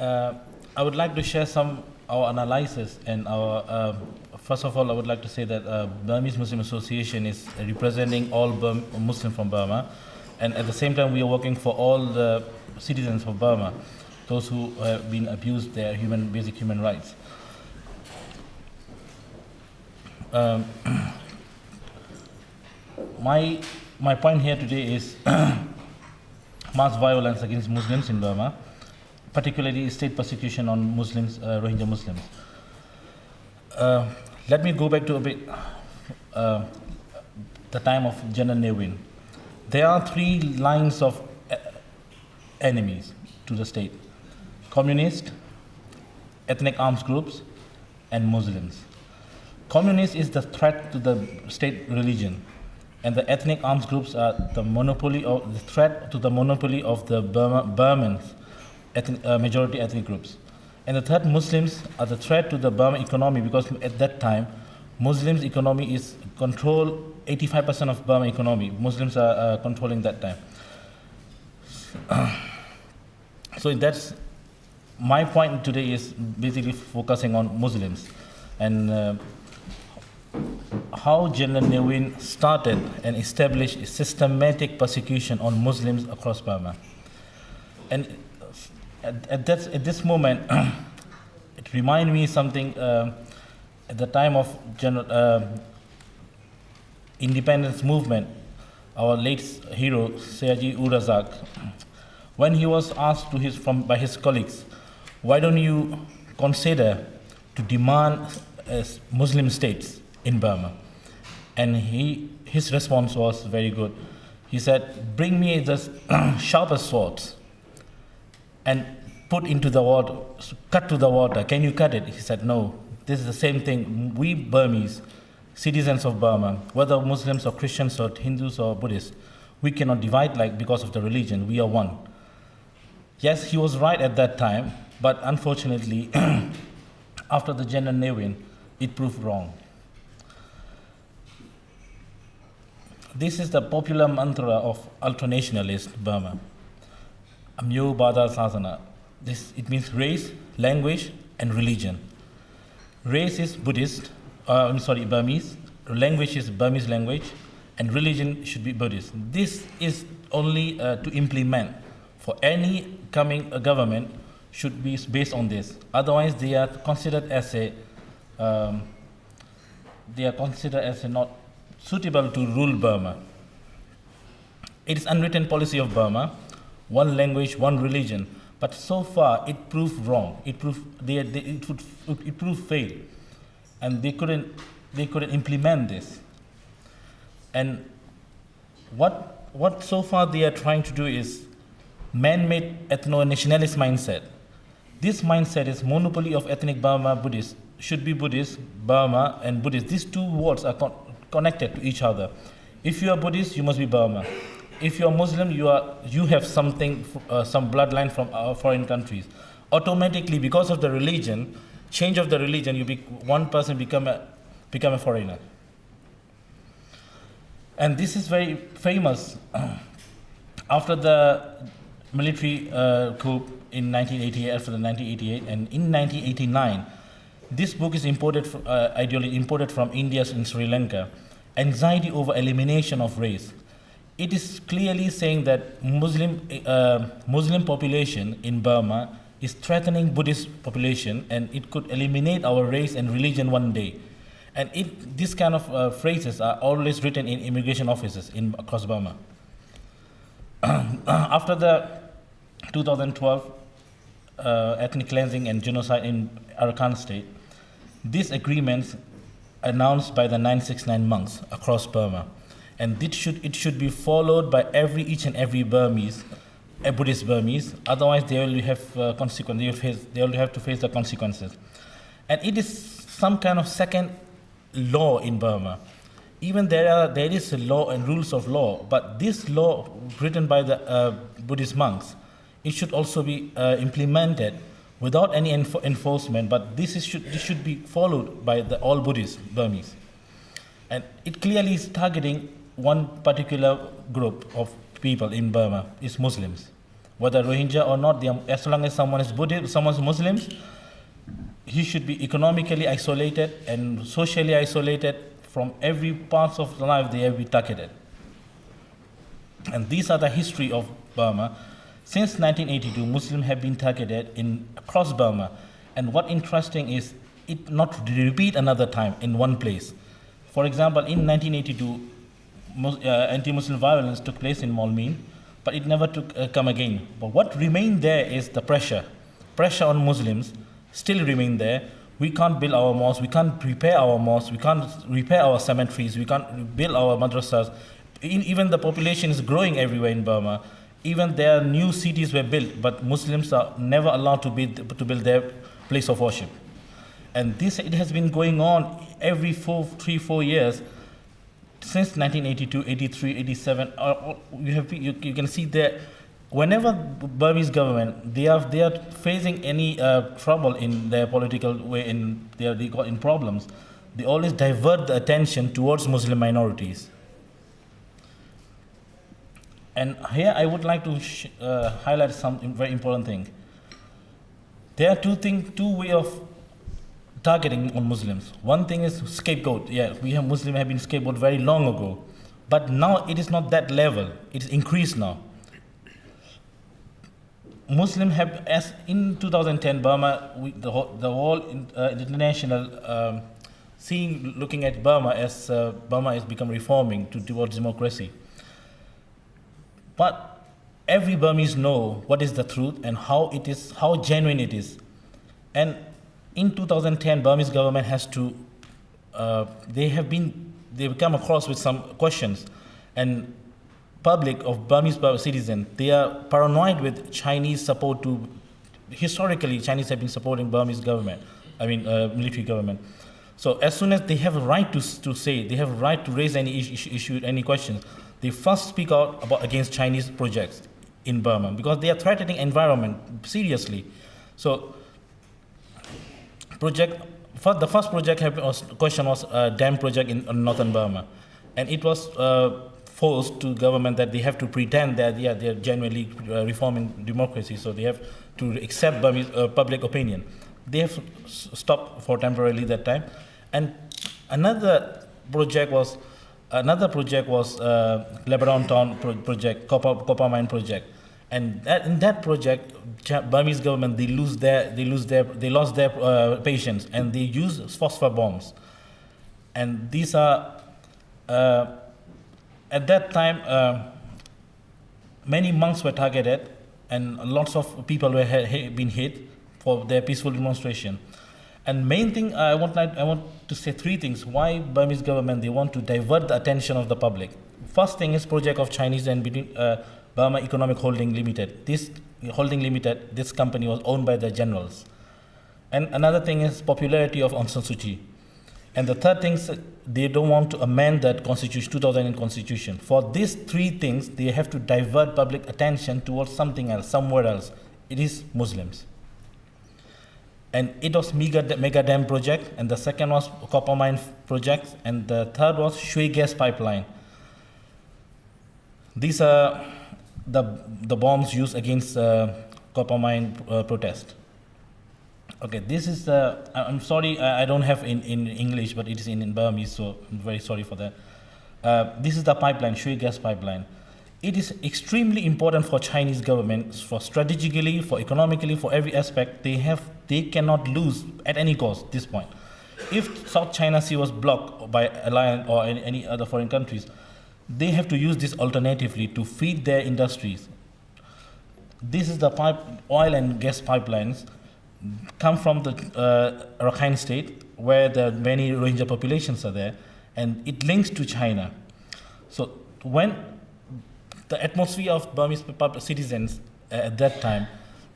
I would like to share some our analysis and our. First of all, I would like to say that Burmese Muslim Association is representing all Muslims from Burma, and at the same time, we are working for all the citizens of Burma, those who have been abused their basic human rights. My point here today is mass violence against Muslims in Burma, particularly state persecution on Muslims, Rohingya Muslims. Let me go back to a bit the time of General Ne Win. There are three lines of enemies to the state: communist, ethnic arms groups, and Muslims. Communist is the threat to the state religion, and the ethnic arms groups are the threat to the monopoly of the Burmans, majority ethnic groups. And the third, Muslims are the threat to the Burma economy, because at that time, Muslims' economy is control 85% of Burma economy. Muslims are controlling that time. So that's my point today, is basically focusing on Muslims and how General Ne Win started and established a systematic persecution on Muslims across Burma. And at this moment, it reminded me something at the time of independence movement, our late hero, Sayaji Urazak, when he was asked by his colleagues, why don't you consider to demand Muslim states in Burma? And his response was very good. He said, bring me the sharpest swords and put into the water, cut to the water. Can you cut it? He said, no, this is the same thing. We Burmese, citizens of Burma, whether Muslims or Christians or Hindus or Buddhists, we cannot divide because of the religion. We are one. Yes, he was right at that time, but unfortunately, after the General Ne Win, it proved wrong. This is the popular mantra of ultranationalist Burma. Amyo Bada Sasana. It means race, language, and religion. Race is Burmese. Language is Burmese language, and religion should be Buddhist. This is only to implement for any coming government should be based on this. Otherwise, they are considered as not suitable to rule Burma. It is unwritten policy of Burma, one language, one religion. But so far, it proved wrong. It proved fail, and they couldn't implement this. And what so far they are trying to do is man-made ethno-nationalist mindset. This mindset is monopoly of ethnic Burma Buddhists. Should be Buddhist, Burma, and Buddhist. These two words are connected to each other. If you are Buddhist, you must be Burma. If you are Muslim, you have something, some bloodline from foreign countries. Automatically, because of the religion, change of the religion, one person become a foreigner. And this is very famous. After the military coup in 1988, after the 1988, and in 1989, this book is imported from India and Sri Lanka. Anxiety over elimination of race. It is clearly saying that Muslim population in Burma is threatening Buddhist population, and it could eliminate our race and religion one day. And this kind of phrases are always written in immigration offices across Burma. After the 2012 ethnic cleansing and genocide in Arakan state, these agreements announced by the 969 monks across Burma. And it should be followed by each and every Burmese, a Buddhist Burmese. Otherwise, they will have consequences. They will have to face the consequences. And it is some kind of second law in Burma. Even there is a law and rules of law, but this law written by the Buddhist monks, it should also be implemented without any enforcement. But this should be followed by all Buddhist Burmese. And it clearly is targeting one particular group of people in Burma, is Muslims. whether Rohingya or not, as long as someone is Buddhist, someone is Muslim, he should be economically isolated and socially isolated from every part of life they have been targeted. And these are the history of Burma. Since 1982, Muslims have been targeted across Burma. And what interesting is it not repeat another time in one place. For example, in 1982, anti-Muslim violence took place in Malmin, but it never come again. But what remained there is the pressure on Muslims still remain there. We can't build our mosques, we can't repair our mosques, we can't repair our cemeteries, we can't build our madrasas. Even the population is growing everywhere in Burma. Even there new cities were built, but Muslims are never allowed to build their place of worship. And it has been going on every 3-4 years since 1982, 83, 87. You can see that whenever Burmese government they are facing any trouble in their political way, they got in problems, they always divert the attention towards Muslim minorities. And here I would like to highlight some very important thing. There are two ways of targeting on Muslims. One thing is scapegoat. Yeah, Muslims have been scapegoat very long ago, but now it is not that level. It is increased now. Muslims have, as in 2010, Burma, the whole international looking at Burma as Burma has become reforming towards democracy. But every Burmese know what is the truth and how genuine it is. And in 2010, Burmese government has to, they've come across with some questions, and public of Burmese citizens, they are paranoid with Chinese support to, historically Chinese have been supporting Burmese government, military government. So as soon as they have a right to say, they have a right to raise any issue, any questions, they first speak out against Chinese projects in Burma because they are threatening environment seriously. So the first question was a dam project in northern Burma, and it was forced to government that they have to pretend that they're genuinely reforming democracy, so they have to accept Burmese public opinion. They have stopped for temporarily that time, and another project was Lebanon Town project, copper mine project, and in that project, Burmese government they lost their patience, and they use phosphor bombs, and these are at that time many monks were targeted, and lots of people were been hit for their peaceful demonstration. And main thing I want to say three things why Burmese government they want to divert the attention of the public. First thing is project of Chinese and Burma Economic Holding Limited. This holding limited, this company was owned by the generals. And another thing is popularity of Aung San Suu Kyi. And the third thing is they don't want to amend that constitution, 2000 constitution. For these three things, they have to divert public attention towards something else, somewhere else. It is Muslims. And it was mega dam project, and the second was copper mine project, and the third was Shui gas pipeline. These are the bombs used against copper mine protest. Okay, this is I'm sorry, I don't have in English, but it is in Burmese, so I'm very sorry for that. This is the pipeline, Shui gas pipeline. It is extremely important for Chinese government, for strategically, for economically, for every aspect. They cannot lose at any cost this point. If South China Sea was blocked by alliance or any other foreign countries, they have to use this alternatively to feed their industries. This is the oil and gas pipelines come from the Rakhine state, where the many Rohingya populations are there, and it links to China. So when the atmosphere of Burmese citizens at that time,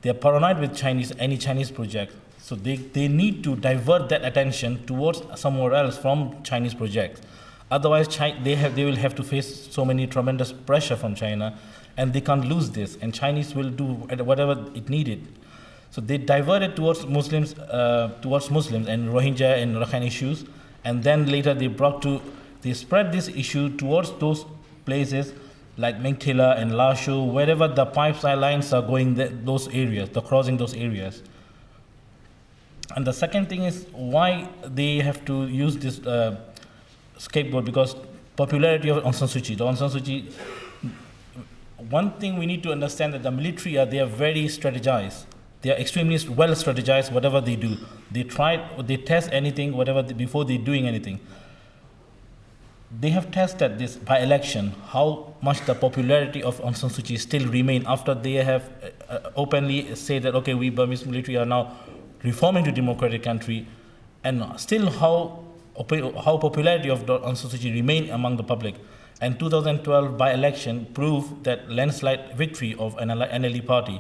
they are paranoid with any Chinese project. So they need to divert that attention towards somewhere else from Chinese projects. Otherwise, they will have to face so many tremendous pressure from China, and they can't lose this. And Chinese will do whatever it needed. So they diverted towards Muslims and Rohingya and Rakhine issues, and then later they spread this issue towards those places like Mengtila and Lashu, wherever the pipeline lines are going, those areas, they're crossing those areas. And the second thing is why they have to use this scapegoat, because popularity of Aung San Suu Kyi. The Aung San Suu Kyi, one thing we need to understand that the military they are very strategized. They are extremely well strategized. Whatever they do, they test anything, before they doing anything. They have tested this by election, how much the popularity of Aung San Suu Kyi still remain after they have openly said that, okay, we Burmese military are now reforming to democratic country, and still how popularity of Aung San Suu Kyi remain among the public. And 2012 by-election proved that landslide victory of NLD party,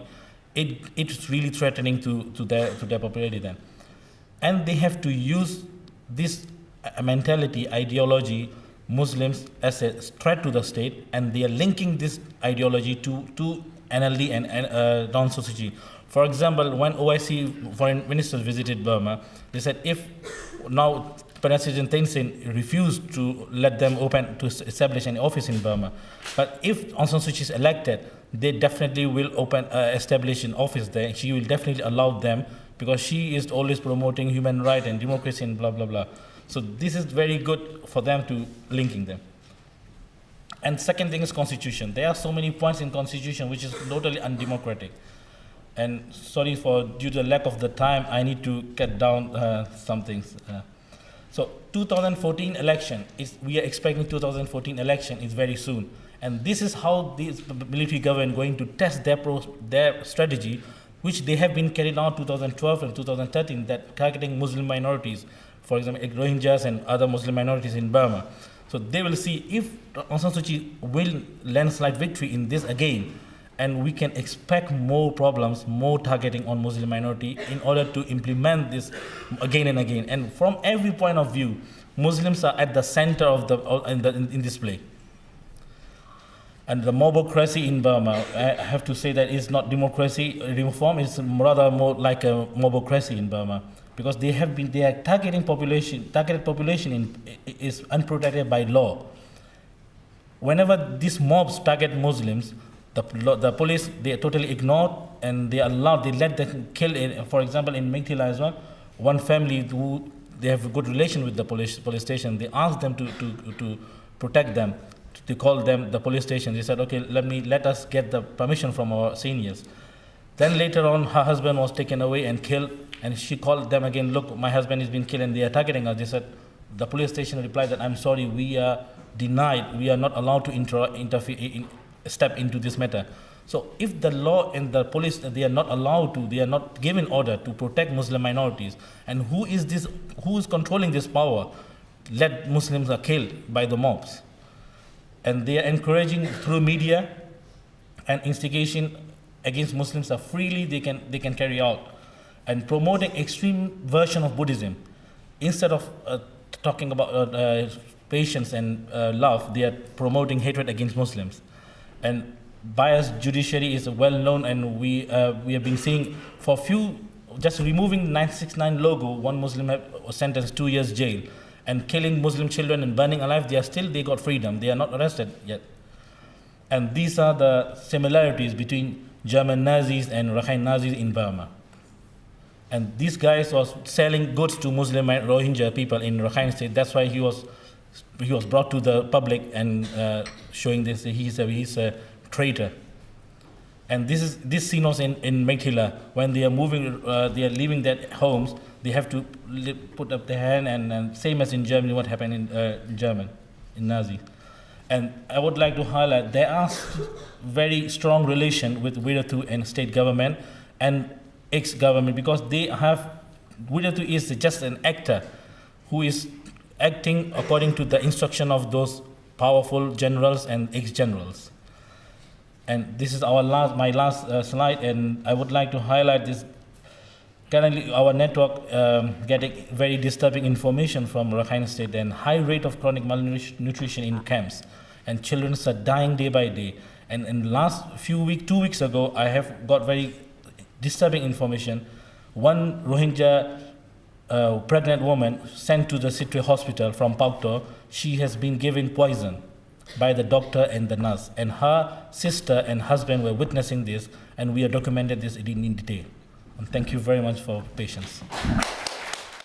it's really threatening to their popularity then. And they have to use this mentality, ideology, Muslims as a threat to the state, and they are linking this ideology to NLD and Aung San Suu Kyi. For example, when OIC foreign ministers visited Burma, they said if now President Thein Sein refused to let them open to establish an office in Burma, but if Aung San Suu Kyi is elected, they definitely will establish an office there. She will definitely allow them, because she is always promoting human rights and democracy and blah blah blah. So this is very good for them to linking them. And second thing is constitution. There are so many points in constitution which is totally undemocratic. And sorry for due to the lack of the time, I need to cut down some things. So 2014 election we are expecting 2014 election is very soon, and this is how this military government going to test their strategy, which they have been carried out 2012 and 2013, that targeting Muslim minorities, for example, Rohingyas and other Muslim minorities in Burma. So they will see if Aung San Suu Kyi will landslide victory in this again, and we can expect more problems, more targeting on Muslim minority in order to implement this again and again. And from every point of view, Muslims are at the center of in this play. And the mobocracy in Burma, I have to say that it's not democracy reform, it's rather more like a mobocracy in Burma, because they are targeted population is unprotected by law. Whenever these mobs target Muslims, the police, they totally ignore, and they let them kill. For example, in Mengtila as well, one family who they have a good relation with the police station, they asked them to protect them, to call them the police station. They said, okay, let us get the permission from our seniors. Then later on, her husband was taken away and killed, and she called them again, look, my husband has been killed and they are targeting us. They said, the police station replied that, I'm sorry, we are denied, we are not allowed to step into this matter. So if the law and the police, they are not given order to protect Muslim minorities, and who is controlling this power? Let Muslims are killed by the mobs. And they are encouraging through media and instigation against Muslims are freely they can carry out, and promoting extreme version of Buddhism. Instead of talking about patience and love, they are promoting hatred against Muslims. And biased judiciary is well known, and we have been seeing for few, just removing 969 logo, one Muslim was sentenced 2 years jail, and killing Muslim children and burning alive, they got freedom, they are not arrested yet. And these are the similarities between German Nazis and Rakhine Nazis in Burma. And these guys was selling goods to Muslim and Rohingya people in Rakhine State. That's why he was brought to the public and showing this he's a traitor. And this scene was in Mengtila, when they are leaving their homes, they have to put up their hand, and same as in Germany, what happened in Nazi. And I would like to highlight there are very strong relation with Wirathu and state government and ex-government, because Wirathu is just an actor who is acting according to the instruction of those powerful generals and ex-generals. And this is my last slide, and I would like to highlight this. Currently, our network getting very disturbing information from Rakhine State, and high rate of chronic malnutrition in camps, and children are dying day by day. And in the last 2 weeks ago, I have got very disturbing information. One Rohingya pregnant woman sent to the Sitwe hospital from Paukto, she has been given poison. by the doctor and the nurse, and her sister and husband were witnessing this, and we have documented this in detail. And thank you very much for patience.